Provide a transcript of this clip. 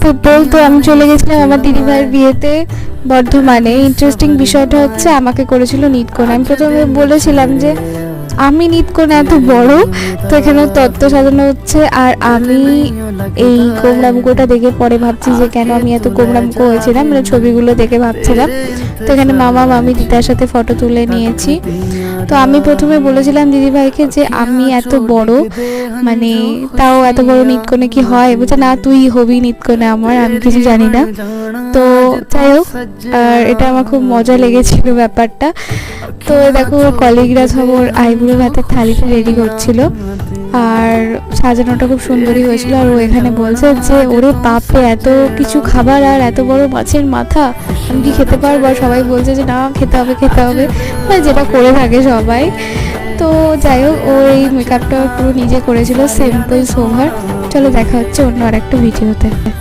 People, তো আমি চলে গেছিলাম আমার দিদিভাইয়ের বিয়েতে বর্ধমানে। ইন্টারেস্টিং বিষয়টা হচ্ছে আমাকে করেছিল নিতকোণ। আমি প্রথমে বলেছিলাম যে আমি নিতকোণ এত বড়, তো এখানে তত্ত্ব সাজানো হচ্ছে আর আমি এই কোমড়ামুখোটা দেখে পরে ভাবছি যে কেন আমি এত কোমড়ামুখো হয়েছিলাম, মানে ছবিগুলো দেখে ভাবছিলাম। তো এখানে মামা মামি দিদার সাথে ফটো তুলে নিয়েছি। তো আমি প্রথমে বলেছিলাম দিদিভাইকে যে আমি এত বড়, মানে তাও এত বড় নিতকোণে কি হয়, বলছে না তুই হবি নিতকোণে আমার, আমি কিছু জানি না। তো যাই হোক, আর এটা আমার খুব মজা লেগেছিল ব্যাপারটা। তো দেখো কলিগরা সব ওর আইবুড়ো ভাতের থালিটা রেডি করছিল আর সাজানোটা খুব সুন্দরই হয়েছিল। আর ও এখানে বলছে যে ওরে বাপরে এত কিছু খাবার আর এত বড় মাছের মাথা, আমি কি খেতে পারবো? আর সবাই বলছে যে না খেতে হবে খেতে হবে, মানে যেটা করে থাকে সবাই। তো যাই হোক, ও এই মেকআপটা পুরো নিজে করেছিল, সিম্পল সোভার। চলো দেখা হচ্ছে অন্য আরেকটা ভিডিওতে।